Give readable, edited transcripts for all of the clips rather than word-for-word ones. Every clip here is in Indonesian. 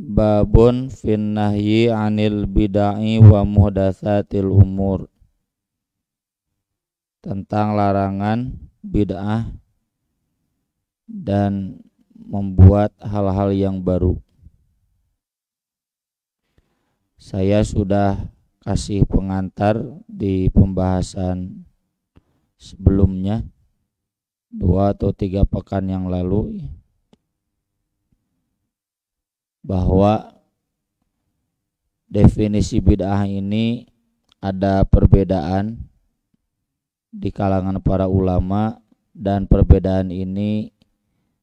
Babun fin nahyi 'anil bid'ah wa muhdatsatil umur. Tentang larangan bid'ah dan membuat hal-hal yang baru. Saya sudah kasih pengantar di pembahasan sebelumnya 2 atau 3 pekan yang lalu, bahwa definisi bid'ah ini ada perbedaan di kalangan para ulama, dan perbedaan ini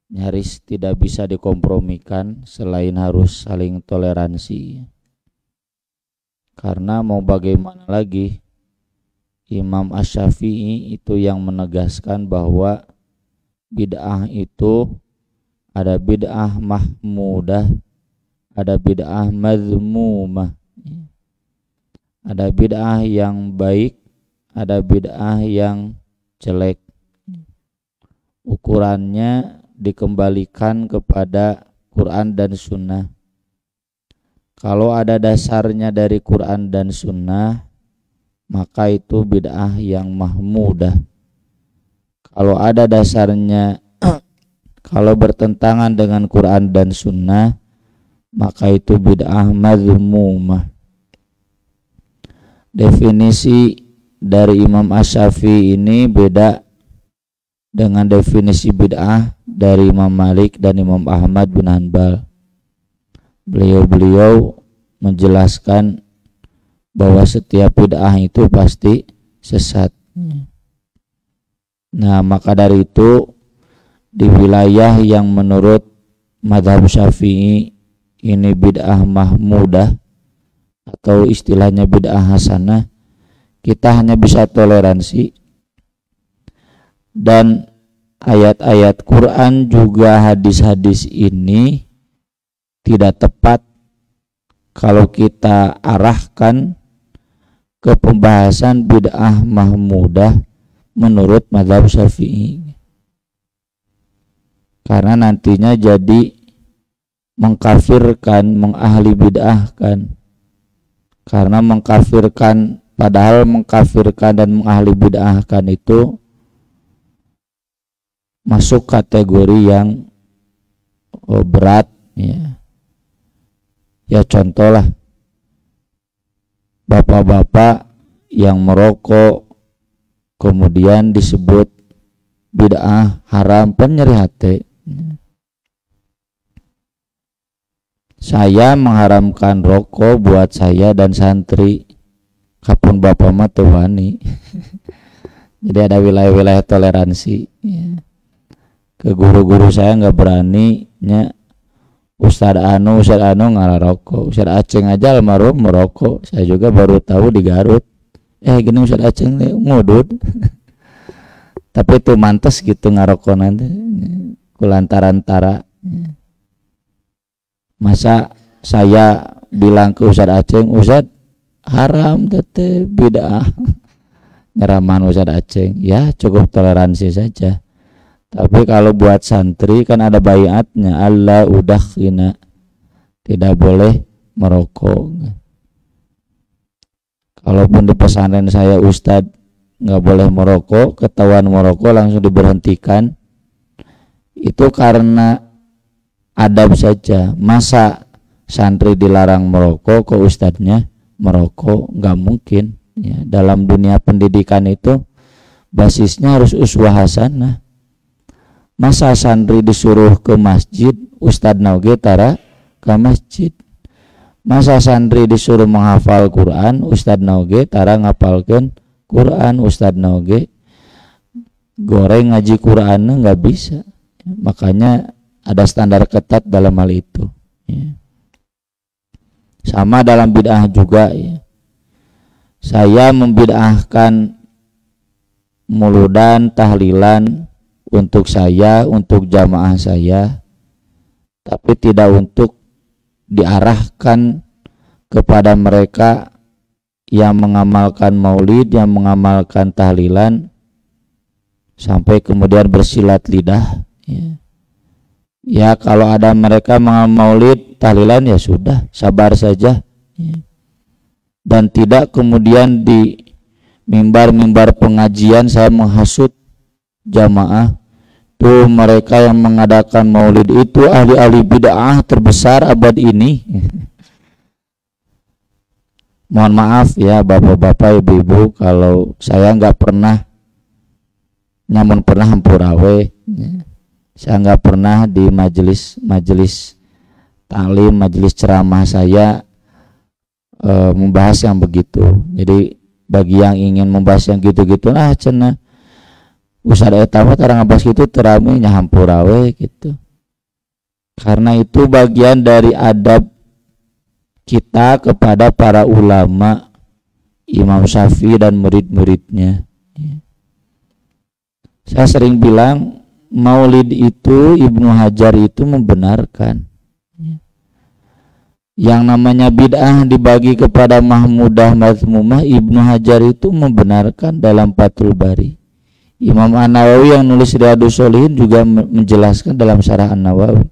nyaris tidak bisa dikompromikan selain harus saling toleransi. Karena mau bagaimana lagi, Imam Asy-Syafi'i itu yang menegaskan bahwa bid'ah itu ada bid'ah mahmudah, ada bid'ah mazmumah, ada bid'ah yang baik, ada bid'ah yang jelek. Ukurannya dikembalikan kepada Quran dan Sunnah. Kalau ada dasarnya dari Quran dan Sunnah, maka itu bid'ah yang mahmudah. Kalau ada dasarnya, kalau bertentangan dengan Quran dan Sunnah, maka itu bid'ah mazmumah. Definisi dari Imam Asy-Syafi'i ini beda dengan definisi bid'ah dari Imam Malik dan Imam Ahmad bin Hanbal. Beliau menjelaskan bahwa setiap bid'ah itu pasti sesat. Nah, maka dari itu di wilayah yang menurut mazhab Syafi'i ini bid'ah mahmudah atau istilahnya bid'ah hasanah, kita hanya bisa toleransi. Dan ayat-ayat Quran juga hadis-hadis ini tidak tepat kalau kita arahkan ke pembahasan bid'ah mahmudah menurut mazhab Syafi'i, karena nantinya jadi mengkafirkan, mengahli bid'ahkan. Karena mengkafirkan, padahal mengkafirkan dan mengahli bid'ahkan itu masuk kategori yang berat, ya. Ya contohlah bapak-bapak yang merokok kemudian disebut bid'ah haram, penyeri hati. Saya mengharamkan rokok buat saya dan santri, kapun bapak mah teu wani. Jadi ada wilayah-wilayah toleransi, ya. Ke guru-guru saya nggak berani nya, Ustad anu ngarokok, Ustad Aceng aja almarhum merokok. Saya juga baru tahu di Garut. Gini Ustad Aceng ngudud. Tapi itu mantes gitu ngarokok nanti kulantaran-tara. Masa saya bilang ke Ustad Aceng, Ustad haram tete bid'ah, nyeraman Ustad Aceng, ya cukup toleransi saja. Tapi kalau buat santri kan ada baiatnya, Allah udakhina, tidak boleh merokok. Kalaupun di pesantren saya Ustad nggak boleh merokok, ketahuan merokok langsung diberhentikan. Itu karena adab saja. Masa santri dilarang merokok, kok ustadznya merokok? Nggak mungkin, ya. Dalam dunia pendidikan itu basisnya harus uswah hasanah. Masa santri disuruh ke masjid, ustadz nauge tara ke masjid. Masa santri disuruh menghafal Quran, ustadz nauge tara ngapalkeun Quran. Ustadz nauge goreng ngaji Quran nggak bisa. Makanya ada standar ketat dalam hal itu, ya. Sama dalam bid'ah juga, ya. Saya membid'ahkan muludan, tahlilan untuk saya, untuk jamaah saya, tapi tidak untuk diarahkan kepada mereka yang mengamalkan maulid, yang mengamalkan tahlilan sampai kemudian bersilat lidah, ya. Ya kalau ada mereka maulid tahlilan ya sudah, sabar saja. Dan tidak kemudian di mimbar-mimbar pengajian saya menghasut jamaah. Tuh mereka yang mengadakan maulid itu ahli-ahli bid'ah terbesar abad ini. Mohon maaf ya bapak-bapak ibu-ibu kalau saya nggak pernah, namun pernah hampurawe. Saya nggak pernah di majelis taklim, majelis ceramah saya membahas yang begitu. Jadi bagi yang ingin membahas yang gitu-gitu lah cenah usada eta mah tara ngabas kitu terame nya hampurawe gitu. Karena itu bagian dari adab kita kepada para ulama, Imam Syafi'i dan murid-muridnya. Saya sering bilang maulid itu Ibnu Hajar itu membenarkan. Yang namanya bid'ah dibagi kepada mahmudah mazmumah, Ibnu Hajar itu membenarkan dalam Fathul Bari. Imam An-Nawawi yang nulis Riyadhus Shalihin juga menjelaskan dalam Syarah An-Nawawi.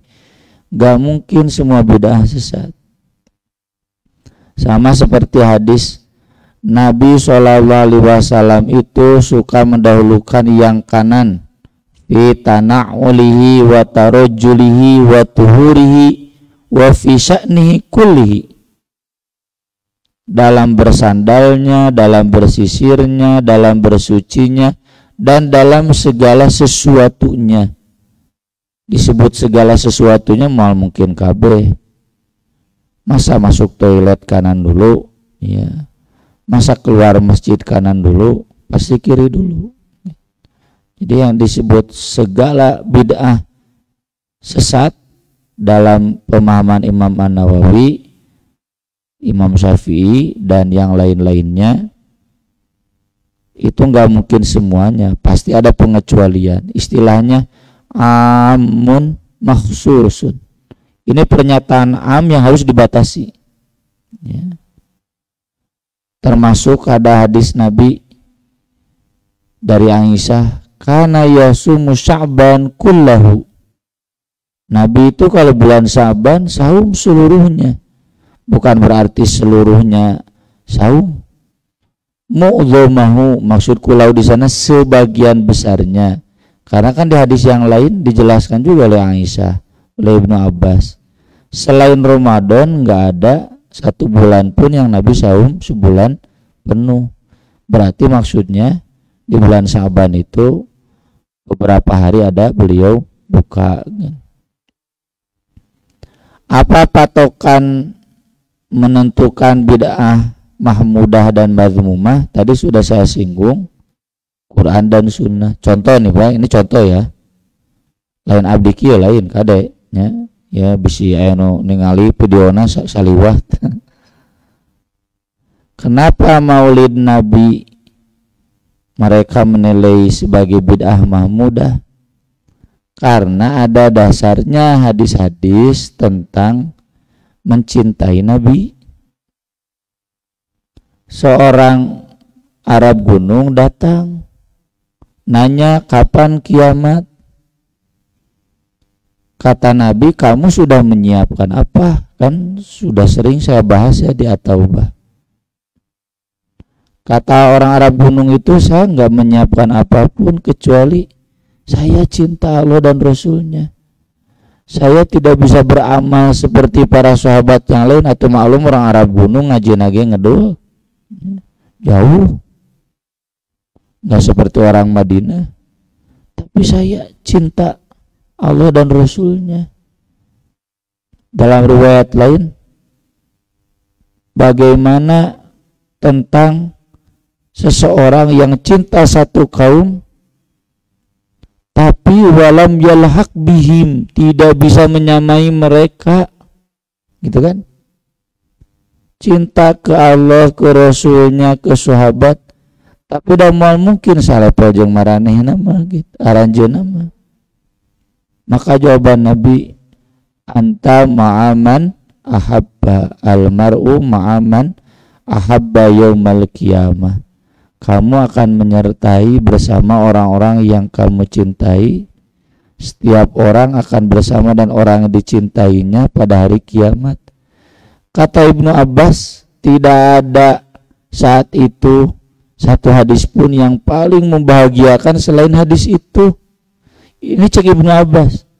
Gak mungkin semua bid'ah sesat. Sama seperti hadis Nabi SAW itu suka mendahulukan yang kanan fi tana'ulihi wa tarajjulihi wa tuhurihi wa fi sya'nihi kullihi, dalam bersandalnya, dalam bersisirnya, dalam bersucinya, dan dalam segala sesuatunya. Disebut segala sesuatunya mal mungkin kabeh. Masa masuk toilet kanan dulu, ya. Masa keluar masjid kanan dulu, pasti kiri dulu. Jadi yang disebut segala bid'ah sesat dalam pemahaman Imam An-Nawawi, Imam Syafi'i dan yang lain-lainnya itu nggak mungkin semuanya, pasti ada pengecualian. Istilahnya amun makhsusun. Ini pernyataan am yang harus dibatasi. Ya. Termasuk ada hadis Nabi dari Aisyah, kana yasumu Sya'ban kullahu. Nabi itu kalau bulan Sya'ban saum seluruhnya. Bukan berarti seluruhnya saum. Mu'dhamahu, maksud kulau di sana sebagian besarnya. Karena kan di hadis yang lain dijelaskan juga oleh Aisyah, oleh Ibnu Abbas. Selain Ramadan nggak ada satu bulan pun yang Nabi saum sebulan penuh. Berarti maksudnya di bulan Sya'ban itu beberapa hari ada beliau buka. Apa patokan menentukan bid'ah mahmudah dan mazmumah? Tadi sudah saya singgung, Quran dan Sunnah. Contoh nih Pak, ini contoh ya. Lain abdi kieu lain kade nya. Ya bisi anu ningali videona saliwah. Kenapa maulid Nabi mereka menilai sebagai bid'ah mahmudah? Karena ada dasarnya hadis-hadis tentang mencintai Nabi. Seorang Arab gunung datang nanya kapan kiamat. Kata Nabi, kamu sudah menyiapkan apa? Kan sudah sering saya bahas ya di At-Taubah. Kata orang Arab gunung itu, saya nggak menyiapkan apapun kecuali saya cinta Allah dan Rasulnya. Saya tidak bisa beramal seperti para sahabat yang lain, atau maklum orang Arab gunung ngaji nage ngedul jauh, nggak seperti orang Madinah. Tapi saya cinta Allah dan Rasulnya. Dalam riwayat lain, bagaimana tentang seseorang yang cinta satu kaum tapi walam yalhaq bihim, tidak bisa menyamai mereka, gitu kan? Cinta ke Allah, ke Rasulnya, ke sahabat, tapi dah mal mungkin salah pojong maraneh nama gitu, aranjeun nama. Maka jawaban Nabi, anta ma'aman ahabba, almar'u ma'aman ahabba yaumal qiyamah. Kamu akan menyertai bersama orang-orang yang kamu cintai Setiap orang akan bersama dan orang yang dicintainya pada hari kiamat. Kata Ibnu Abbas, tidak ada saat itu satu hadis pun yang paling membahagiakan selain hadis itu. Ini cek Ibnu Abbas.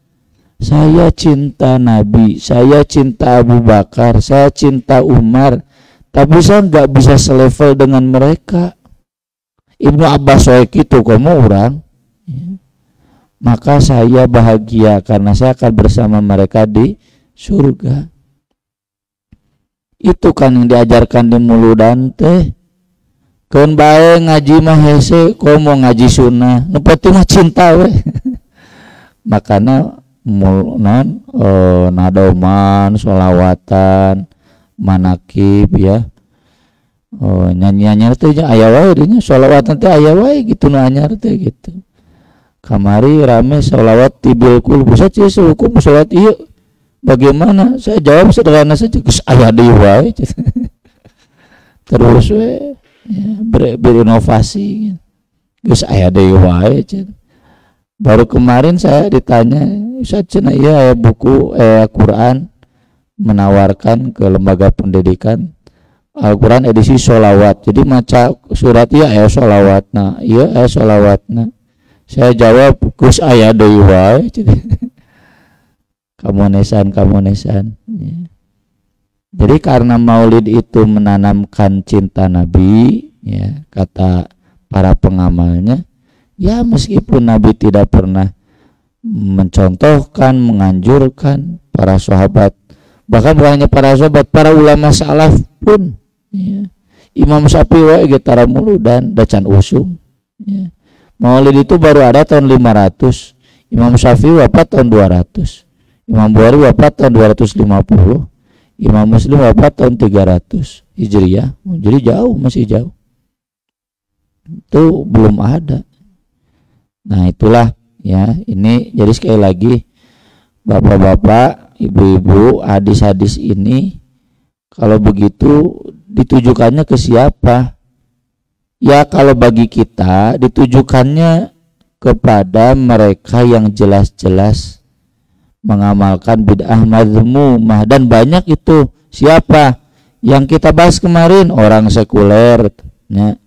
Saya cinta Nabi, saya cinta Abu Bakar, saya cinta Umar, tapi saya nggak bisa selevel dengan mereka. Ibnu Abbas soek itu kamu orang. Maka saya bahagia karena saya akan bersama mereka di surga. Itu kan yang diajarkan di Muludan teh. Keun bae ngaji mah hese, komo ngaji sunnah. Nu penting mah cinta we. Makana nadoman, sholawatan, manakib ya. Nyanyi-nyanyi teh aya wae dinya, sholawatan teh aya wae gitu nu anyar teh gitu. Kamari rame sholawat tibil kul bisa cie sehukum sholawat iya bagaimana? Saya jawab sederhana saja, geus aya deui wae. Terus we ya, berinovasi geus aya deui wae. Baru kemarin saya ditanya, Ustaz cenah iya aya buku Quran menawarkan ke lembaga pendidikan Al-Quran edisi sholawat, jadi maca surat iya aya sholawatna, iya aya sholawatna. Saya jawab Gus aya deui wae. Kamonesan ya. Jadi karena Maulid itu menanamkan cinta Nabi ya, kata para pengamalnya, ya meskipun Nabi tidak pernah mencontohkan, menganjurkan para sahabat, bahkan bukan hanya para sahabat, para ulama salaf pun ya. Imam Syafi'i ge tara Muludan dacan usum ya. Maulid itu baru ada tahun 500. Imam Syafi'i wafat tahun 200. Imam Bukhari wafat tahun 250. Imam Muslim wafat tahun 300 Hijriah. Jadi jauh, masih jauh. Itu belum ada. Nah, itulah ya, ini jadi sekali lagi Bapak-bapak, Ibu-ibu, hadis-hadis ini kalau begitu ditujukannya ke siapa? Ya kalau bagi kita ditujukannya kepada mereka yang jelas-jelas mengamalkan bid'ah mazmumah, dan banyak itu. Siapa? Yang kita bahas kemarin, orang sekuler ya.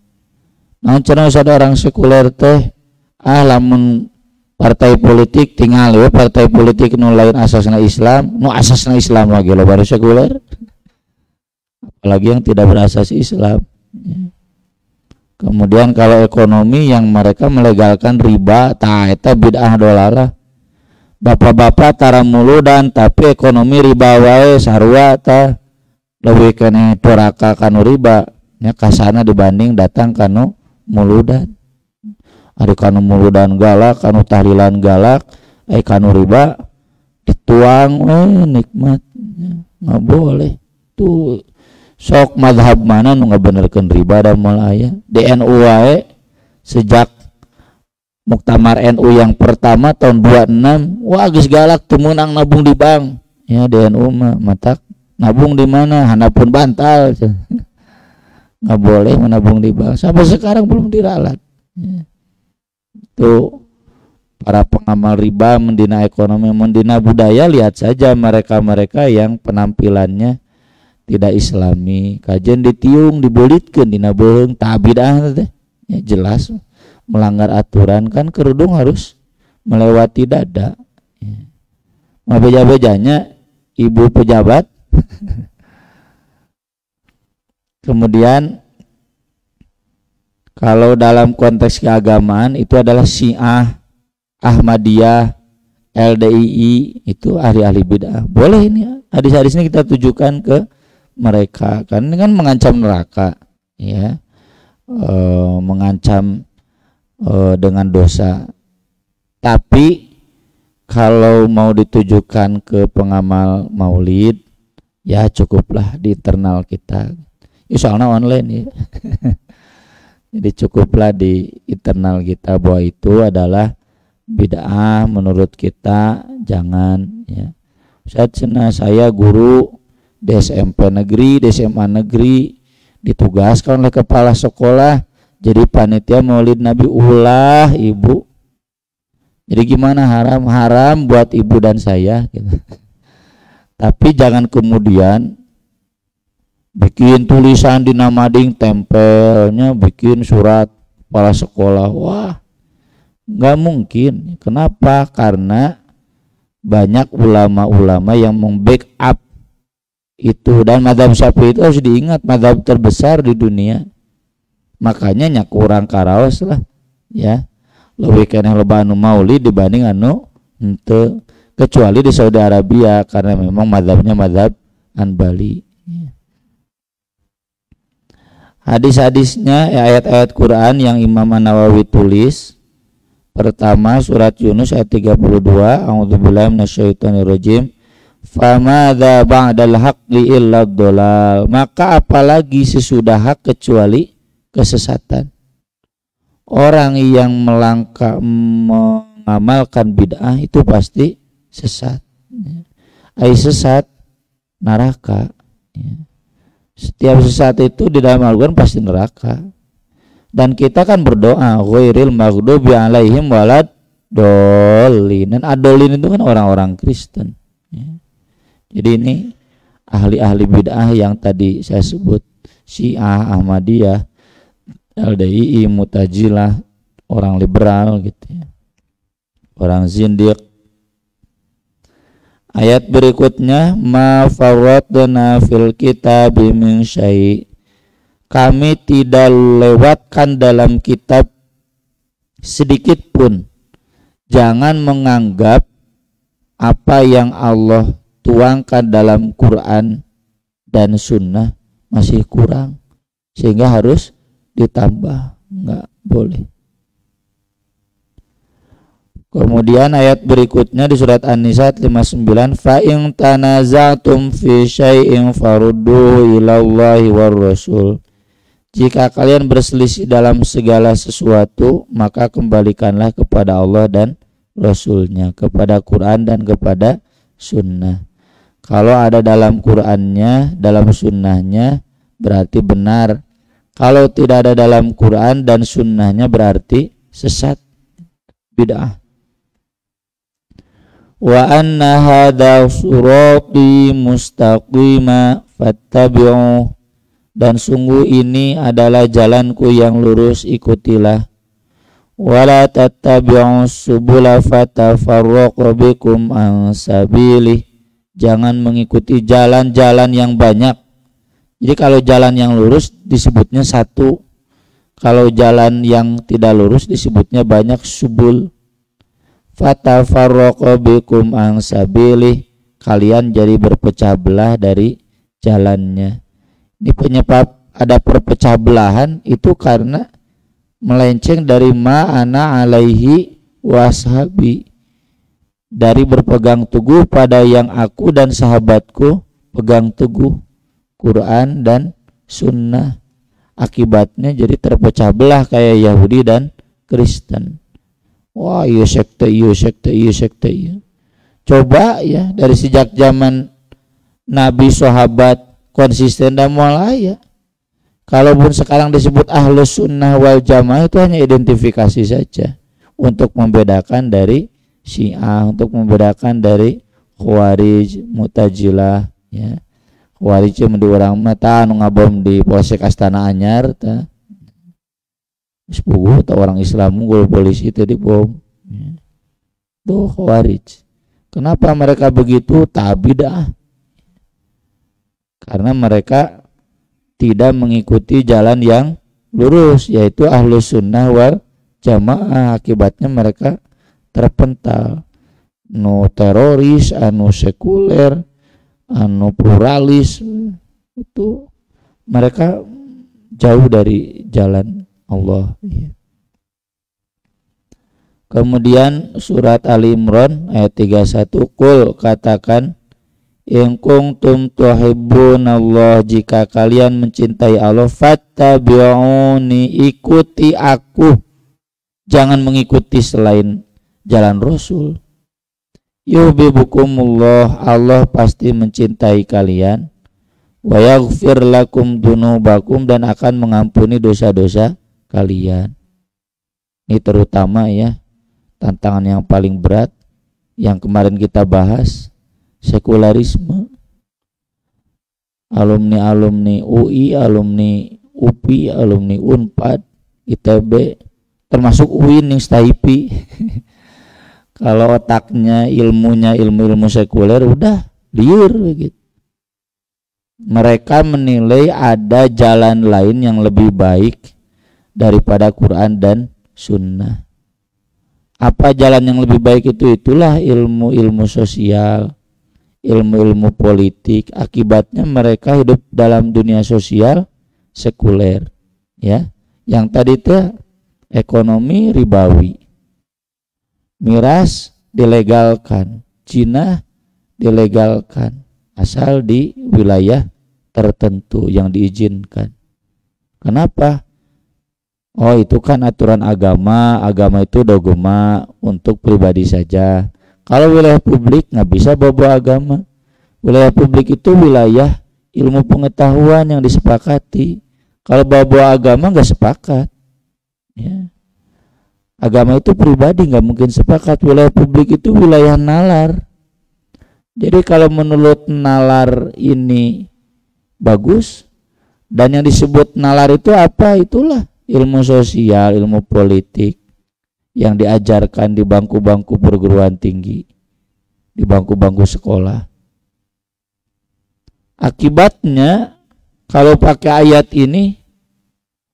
Nah, cenah ada orang sekuler teh lamun partai politik tinggal ya, partai politik nu lain asasna Islam, nu asasna Islam lagi lo baru sekuler. Apalagi yang tidak berasas Islam ya. Kemudian kalau ekonomi yang mereka melegalkan riba, eta bid'ah dolalah. Bapak-bapak tara Muludan tapi ekonomi riba wae sarua tah leuwih keneh doraka kanu riba nya kasana dibanding datang kanu Muludan. Ari kanu Muludan galak, kanu tahlilan galak, kanu riba dituang nikmat. Nggak boleh tuh. Sok mazhab mana nu ngabenerkeun riba da moal aya? DNU wae sejak Muktamar NU yang pertama tahun 26, wah geus galak teu meunang nabung di bank. Ya DNU mah matak nabung di mana? Handapun bantal. Nggak boleh menabung di bank. Sampai sekarang belum diralat. Ya. Tuh para pengamal riba mendina ekonomi, mendina budaya, lihat saja mereka-mereka yang penampilannya tidak Islami, kajian ditiung dibelitkeun dina beung tah bid'ah teh ya, jelas melanggar aturan kan, kerudung harus melewati dada ya. Mah beja-bejanya ibu pejabat. Kemudian kalau dalam konteks keagamaan itu adalah Syiah, Ahmadiyah, LDII, itu ahli-ahli bid'ah. Boleh ini hadis-hadis ini kita tujukan ke mereka, kan ini kan mengancam neraka ya, mengancam dengan dosa. Tapi kalau mau ditujukan ke pengamal maulid ya cukuplah di internal kita, soalnya online ya. Jadi cukuplah di internal kita bahwa itu adalah bid'ah menurut kita, jangan ya. Saya guru di SMP negeri, di SMA negeri, ditugaskan oleh kepala sekolah jadi panitia maulid Nabi. Ulah ibu, Jadi gimana haram? Haram buat ibu dan saya gitu. Tapi jangan kemudian bikin tulisan di namading, tempelnya bikin surat kepala sekolah. Wah, nggak mungkin. Kenapa? Karena banyak ulama-ulama yang membackup itu, dan mazhab Syafi'i itu harus diingat mazhab terbesar di dunia. Makanya nya kurang karaos lah ya. Lebih kena loba anu maulid dibanding anu henteu, kecuali di Saudi Arabia karena memang mazhabnya mazhab Anbali. Hadis-hadisnya ayat-ayat Quran yang Imam An-Nawawi tulis. Pertama surat Yunus ayat 32, a'udzubillahi minasyaitonirrajim. Famadza ba'dal haqqi illa dhalal. Maka apalagi sesudah hak kecuali kesesatan. Orang yang mengamalkan bid'ah itu pasti sesat. Sesat neraka. Setiap sesat itu di dalam Al-Quran pasti neraka. Dan kita kan berdoa ghairil maghdubi alaihim walad dolin. Dan adolin itu kan orang-orang Kristen. Jadi ini ahli-ahli bid'ah yang tadi saya sebut, Syiah, Ahmadiyah, LDII, Mu'tazilah, orang liberal gitu ya, orang zindiq. Ayat berikutnya, ma farratna fil kitabi min syai'. Kami tidak lewatkan dalam kitab sedikit pun. Jangan menganggap apa yang Allah tuangkan dalam Quran dan Sunnah masih kurang sehingga harus ditambah, enggak boleh. Kemudian ayat berikutnya di surat An-Nisa 59, fa in tanaza'tum fi syai'in farudduhu ilallahi war rasul. Jika kalian berselisih dalam segala sesuatu, maka kembalikanlah kepada Allah dan Rasulnya, kepada Quran dan kepada Sunnah. Kalau ada dalam Qurannya, dalam Sunnahnya, berarti benar. Kalau tidak ada dalam Quran dan Sunnahnya, berarti sesat, bid'ah. Wa anna hadza sirati mustaqima fattabi'u. Dan sungguh ini adalah jalanku yang lurus, ikutilah. Wala tattabi'u subula fatafarraqu bikum an sabilih. Jangan mengikuti jalan-jalan yang banyak. Jadi kalau jalan yang lurus disebutnya satu, kalau jalan yang tidak lurus disebutnya banyak, subul. Fatafarraqu bikum an sabilih. Kalian jadi berpecah belah dari jalannya. Ini penyebab ada perpecah belahan itu karena melenceng dari ma'ana alaihi washabi, dari berpegang teguh pada yang aku dan sahabatku pegang teguh, Quran dan Sunnah. Akibatnya jadi terpecah belah kayak Yahudi dan Kristen. Wah, iya sekte, iya sekte, iya sekte, iya. Coba ya dari sejak zaman Nabi, sahabat konsisten dan mualaya. Kalaupun sekarang disebut ahlus sunnah wal jamaah itu hanya identifikasi saja untuk membedakan dari Syiah, untuk membedakan dari Khawarij, Mu'tazilah ya. Khawarij cuma di orang mata anu ngabom di Polsek Astana Anyar ta. Sepugu atau orang Islam gol polisi itu di bom. Ya. Tuh Khawarij. Kenapa mereka begitu? Tabidah. Karena mereka tidak mengikuti jalan yang lurus, yaitu ahlus sunnah wal jamaah. Akibatnya mereka terpental, anu teroris, anu sekuler, anu pluralis, itu mereka jauh dari jalan Allah. Kemudian surat Ali Imran ayat 31, Qul, katakan, in kuntum tuhibbunallah, jika kalian mencintai Allah, fattabi'uni, ikuti aku, jangan mengikuti selain jalan Rasul. Yuhibbukumullah, Allah pasti mencintai kalian. Wa yaghfir lakum dunubakum, dan akan mengampuni dosa-dosa kalian. Ini terutama ya tantangan yang paling berat yang kemarin kita bahas, sekularisme. Alumni UI, alumni UPI, alumni Unpad, ITB, termasuk UIN yang STAIPI. Kalau otaknya, ilmunya ilmu-ilmu sekuler udah liur gitu. Mereka menilai ada jalan lain yang lebih baik daripada Quran dan Sunnah. Apa jalan yang lebih baik itu? Itulah ilmu-ilmu sosial, ilmu-ilmu politik. Akibatnya mereka hidup dalam dunia sosial sekuler, ya. Yang tadi itu ekonomi ribawi, miras dilegalkan, Cina dilegalkan asal di wilayah tertentu yang diizinkan. Kenapa? Oh, itu kan aturan agama, agama itu dogma untuk pribadi saja. Kalau wilayah publik nggak bisa bawa agama. Wilayah publik itu wilayah ilmu pengetahuan yang disepakati. Kalau bawa agama nggak sepakat. Ya. Agama itu pribadi nggak mungkin sepakat. Wilayah publik itu wilayah nalar. Jadi kalau menurut nalar ini bagus, dan yang disebut nalar itu apa? Itulah ilmu sosial, ilmu politik yang diajarkan di bangku-bangku perguruan tinggi, di bangku-bangku sekolah. Akibatnya kalau pakai ayat ini,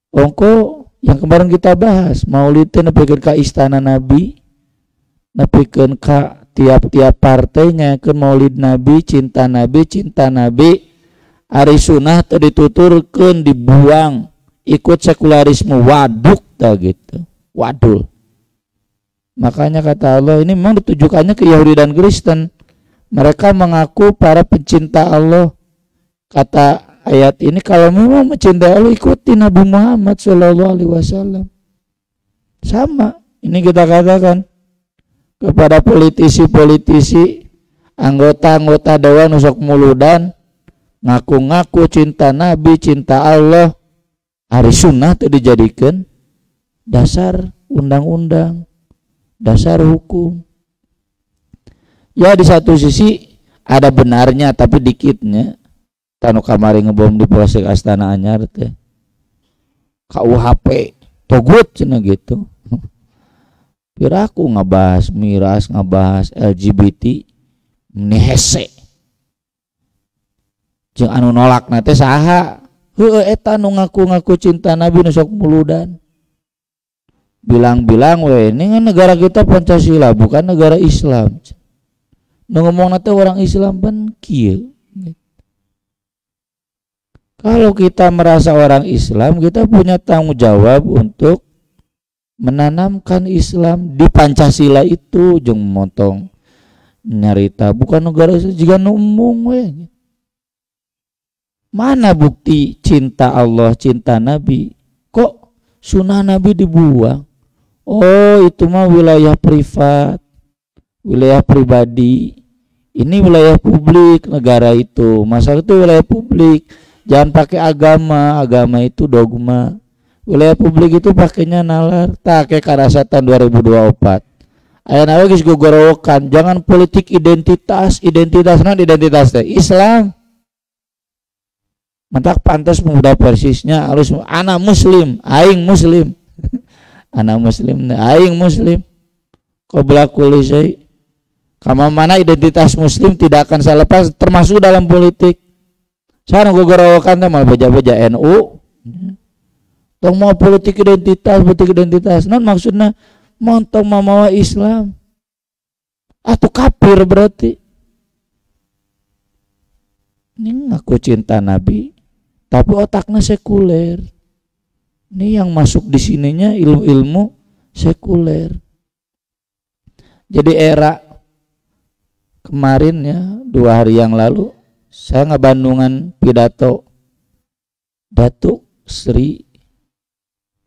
ongko yang kemarin kita bahas, maulidnya nepikeun ka istana Nabi, nepikeun ka tiap-tiap partainya ke maulid Nabi, cinta Nabi, ari sunah teu dituturkeun, dibuang, ikut sekularisme, waduk dah gitu, wadul. Makanya kata Allah ini memang ditujukannya ke Yahudi dan Kristen. Mereka mengaku para pencinta Allah. Kata ayat ini, kalau memang mencintai Allah, ikuti Nabi Muhammad SAW. Sama ini kita katakan kepada politisi-politisi, anggota-anggota dewan usok muludan, ngaku-ngaku cinta Nabi, cinta Allah, hari sunnah itu dijadikan dasar undang-undang, dasar hukum. Ya di satu sisi ada benarnya tapi dikitnya. Tanu kamari ngebom di Polsek Astana Anyar teh KUHP togut cenah gitu. Piraku ngabahas miras, ngabahas LGBT, ini hese. Jeung anu nolakna teh saha? Heueuh eta nu ngaku-ngaku cinta Nabi nu sok muludan. Bilang-bilang we ini kan negara kita Pancasila bukan negara Islam. Nu ngomongna teh orang Islam pan kieu. Kalau kita merasa orang Islam, kita punya tanggung jawab untuk menanamkan Islam di Pancasila itu, jeung motong nyarita bukan negara juga numung we. Mana bukti cinta Allah, cinta Nabi? Kok sunnah Nabi dibuang? Oh, itu mah wilayah privat, wilayah pribadi. Ini wilayah publik negara itu. Masalah itu wilayah publik. Jangan pakai agama, agama itu dogma. Wilayah publik itu pakainya nalar. Tak kayak karasatan 2024. Aya nawe geus gogorowokan, jangan politik identitas non identitas teh Islam. Mentak pantas pemuda persisnya harus anak muslim, aing muslim. Anak muslim, aing muslim. Qabla kulli syai. Kama mana identitas muslim tidak akan saya lepas termasuk dalam politik. Sareng gogorowokan teh malah beja-beja NU. Tong mau politik identitas. Non maksudnya montong mamawa Islam. Atau kafir berarti. Ini ngaku cinta Nabi, tapi otaknya sekuler. Ini yang masuk di sininya ilmu-ilmu sekuler. Jadi era kemarin ya 2 hari yang lalu saya ngebandungan pidato Datuk Sri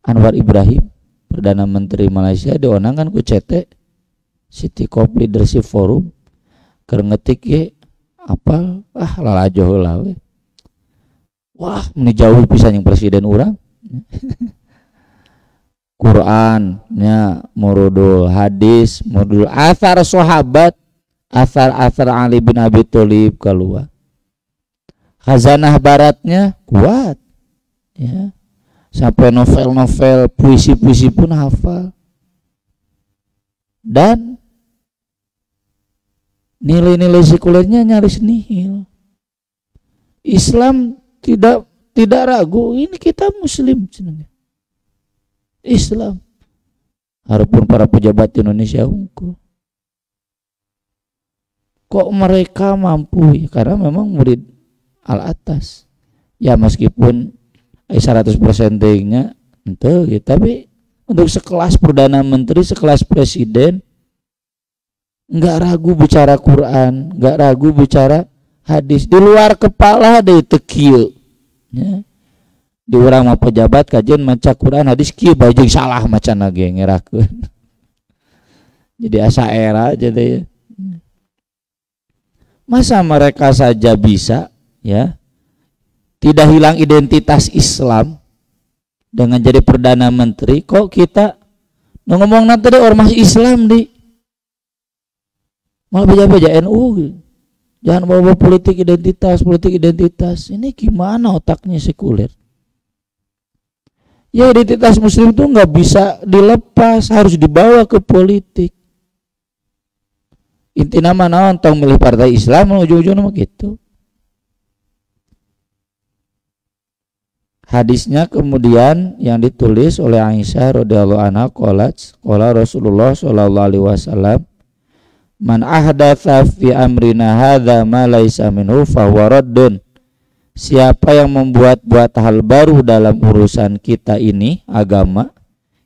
Anwar Ibrahim, Perdana Menteri Malaysia, dionangkan ku CT City Corp Leadership Forum keur ngetik ge apal lalajo heula we. Wah, meni jauh pisan yang presiden urang. Qurannya murudul, hadis murudul, athar sahabat, athar Ali bin Abi Thalib keluar. Khazanah baratnya kuat ya. Sampai novel-novel, puisi-puisi pun hafal. Dan nilai-nilai sekulernya nyaris nihil. Islam tidak ragu, ini kita muslim Islam. Harapun para pejabat Indonesia unggul. Kok mereka mampu ya? Karena memang murid al atas. Ya meskipun 100% nya itu ya, tapi untuk sekelas Perdana Menteri, sekelas Presiden nggak ragu bicara Quran, nggak ragu bicara hadis. Di luar kepala ada itu kieu ya. Di urang mah pejabat kajian maca Quran hadis kieu bajing salah maca nage ngerakeun. Jadi asa era jadi ya. Masa mereka saja bisa ya tidak hilang identitas Islam dengan jadi Perdana Menteri, kok kita ngomong nanti deh ormas Islam di malah beja-beja NU, jangan bawa politik identitas. Ini gimana otaknya sekuler? Ya identitas Muslim itu nggak bisa dilepas, harus dibawa ke politik. Intinya mana tong milih partai Islam, ujung-ujungnya mah gitu. Hadisnya kemudian yang ditulis oleh Aisyah radhiyallahu anha qalat qala Rasulullah sallallahu alaihi wasallam man ahdatsa fi amrina hadza ma laisa minhu fa huwa raddun. Siapa yang membuat-buat hal baru dalam urusan kita ini agama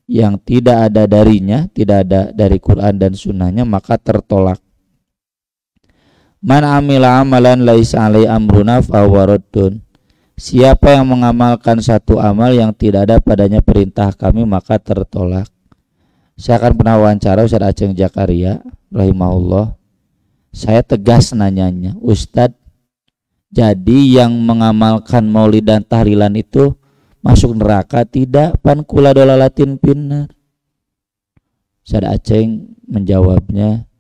yang tidak ada darinya, tidak ada dari Quran dan sunnahnya, maka tertolak. Man amila amalan laisa alai amruna fa huwa raddun. Siapa yang mengamalkan satu amal yang tidak ada padanya perintah kami, maka tertolak. Saya akan pernah wawancara Ustaz Aceng Jakaria rahimahullah. Saya tegas nanyanya, Ustadz, jadi yang mengamalkan maulid dan tahlilan itu masuk neraka tidak? Pan kula dolalatin pinnar. Ustaz Aceng menjawabnya,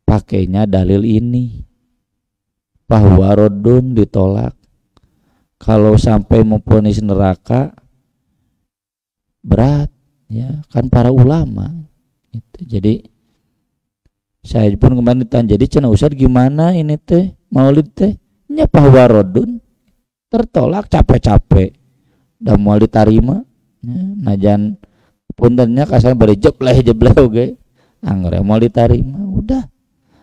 pakainya dalil ini, bahwa rodun ditolak. Kalau sampai memvonis neraka berat ya, kan para ulama gitu. Jadi saya pun kemarin ditanya, jadi cenah Ustaz gimana ini teh maulid teh nya bahwa rodun tertolak capek-capek dan mau diterima ya, najan puntennya kasar bari jebleh oge angger mau diterima, udah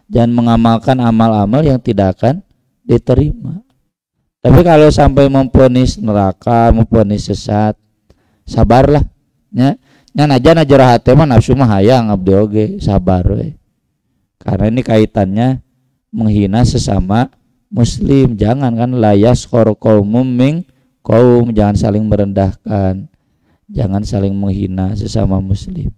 jangan mengamalkan amal-amal yang tidak akan diterima. Tapi kalau sampai memvonis neraka, memvonis sesat, sabarlah. Nya najan aja hate mah nafsu mah hayang abdi oge, sabar we. Karena ini kaitannya menghina sesama muslim. Jangan kan layas qaumun min qaum, jangan saling merendahkan. Jangan saling menghina sesama muslim.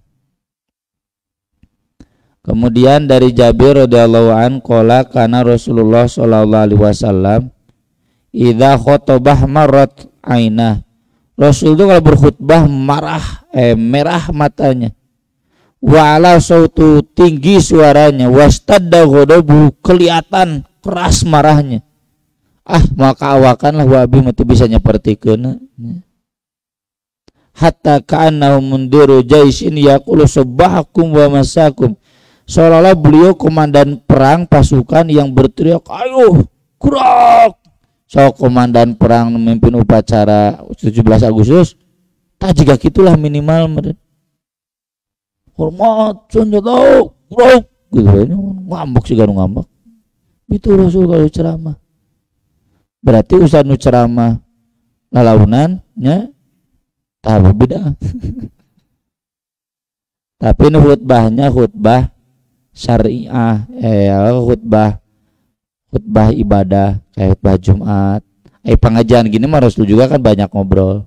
Kemudian dari Jabir radhiyallahu an qala kana Rasulullah sallallahu alaihi wasallam idza khotobah marat ainah. Rasul itu kalau berkhutbah merah matanya. Wa ala sautu tinggi suaranya, wastadda ghadabu kelihatan keras marahnya. Maka awakanlah wabi mati bisa nyepertikeun. Hatta ka'annahu mundiru jaisin yaqulu subbahakum wa masakum. Seolah-olah beliau komandan perang pasukan yang berteriak, ayo gerak. So komandan perang memimpin upacara 17 Agustus tak jika gitulah minimal hormat senjata gerak gitu ya, ngambek sih kan ngambek itu Rasul kalau ceramah. Berarti usah nu ceramah lalaunan nya tak beda. Tapi nu khutbahnya khutbah syariah, khutbah ibadah kayak khutbah Jumat. Pengajian gini mah Rasul juga kan banyak ngobrol.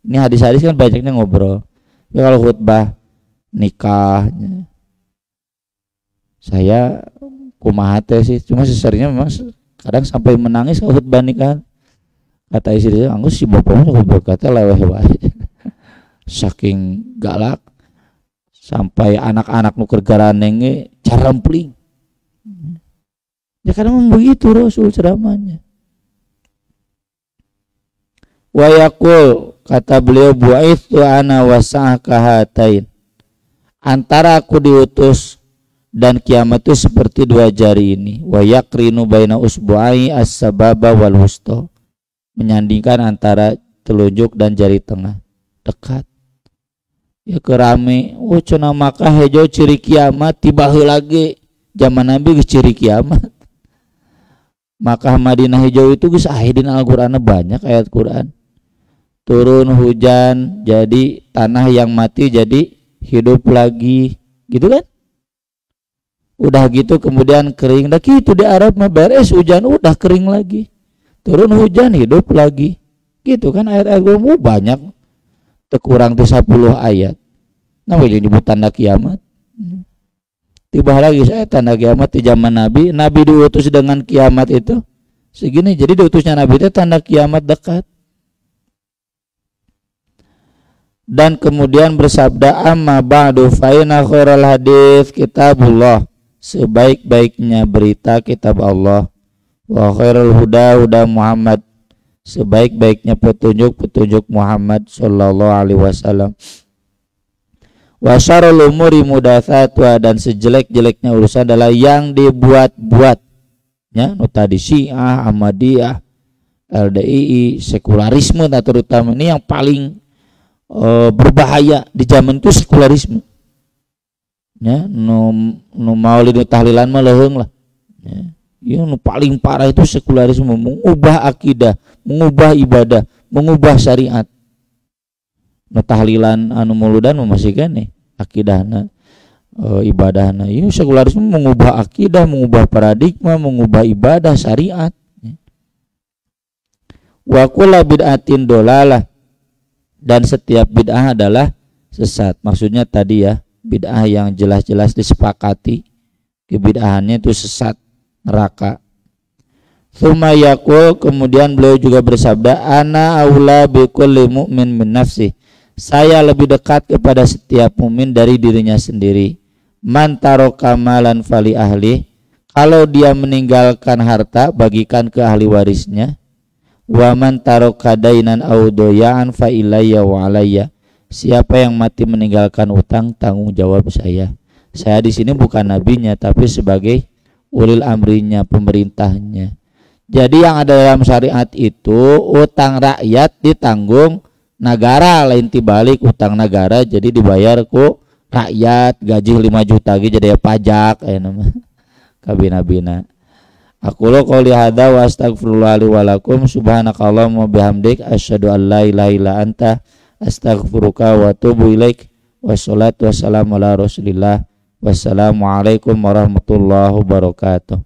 Ini hadis-hadis kan banyaknya ngobrol. Tapi kalau khutbah nikah, saya kumaha teh sih, cuma sesernya memang kadang sampai menangis kalau khutbah nikah. Kata istri saya, anggus si bapaknya khutbah kata leweh wae. saking galak sampai anak-anak nu keur garanenge carempling. Ya karena memang begitu Rasul ceramahnya. Wa yaqul, kata beliau, bu'itsu ana wasa'aka hatain. Antara aku diutus dan kiamat itu seperti dua jari ini. Wa yaqrinu baina usbu'ai as-sababa wal wusta. Menyandingkan antara telunjuk dan jari tengah, dekat. Ya kerame, cenah maka hejo ciri kiamat tiba heula lagi. Zaman Nabi geus ciri kiamat. Makkah Madinah hijau itu geus aya dina Al-Qur'an banyak ayat Quran. Turun hujan jadi tanah yang mati jadi hidup lagi, gitu kan? Udah gitu kemudian kering, dah gitu di Arab mah beres hujan udah kering lagi. Turun hujan hidup lagi. Gitu kan ayat-ayat Quran banyak. Kurang tuh 10 ayat. Nah, ini disebut tanda kiamat. Tiba lagi saya tanda kiamat di zaman Nabi. Nabi diutus dengan kiamat itu segini. Jadi diutusnya Nabi itu tanda kiamat dekat. Dan kemudian bersabda, amma ba'du fa inna khairal hadits kitabullah. Sebaik-baiknya berita kitab Allah. Wa khairul huda huda Muhammad. Sebaik-baiknya petunjuk Muhammad sallallahu alaihi wasallam. Wa syarrul umuri muhdatsatuha, dan sejelek-jeleknya urusan adalah yang dibuat-buat. Ya, nu tadi Syiah, Ahmadiyah, LDII, sekularisme terutama ini yang paling berbahaya di zaman itu sekularisme. Ya, nu maulid tahlilan mah leuheung lah. Ya. Yang paling parah itu sekularisme, mengubah akidah, mengubah ibadah, mengubah syariat. Nu tahlilan anu muludan masih kene akidahna, ibadahna. Ieu sekularisme mengubah akidah, mengubah paradigma, mengubah ibadah syariat. Wa kullu bid'atin dolalah, dan setiap bid'ah adalah sesat. Maksudnya tadi ya, bid'ah yang jelas-jelas disepakati kebid'ahannya itu sesat, neraka. Tsumma yaqul, kemudian beliau juga bersabda, ana aula bi kulli mu'min min nafsi. Saya lebih dekat kepada setiap mukmin dari dirinya sendiri. Man taraka malan fali ahli, kalau dia meninggalkan harta bagikan ke ahli warisnya. Wa man taraka dainan aw doyaan fa ilayya wa alayya. Siapa yang mati meninggalkan utang, tanggung jawab saya. Saya di sini bukan nabinya tapi sebagai ulil amrinya, pemerintahnya. Jadi yang ada dalam syariat itu utang rakyat ditanggung negara, lain tibalik utang negara jadi dibayar ku rakyat, gaji 5 juta ge jadi pajak nama kabina-bina. Aku lo qouli hadza wa astaghfirullah li wa lakum subhanakallahumma bihamdik asyhadu an la ilaha illa anta astaghfiruka wa atubu ilaik. Wassalatu wassalamu ala Rasulillah. Wassalamualaikum warahmatullahi wabarakatuh.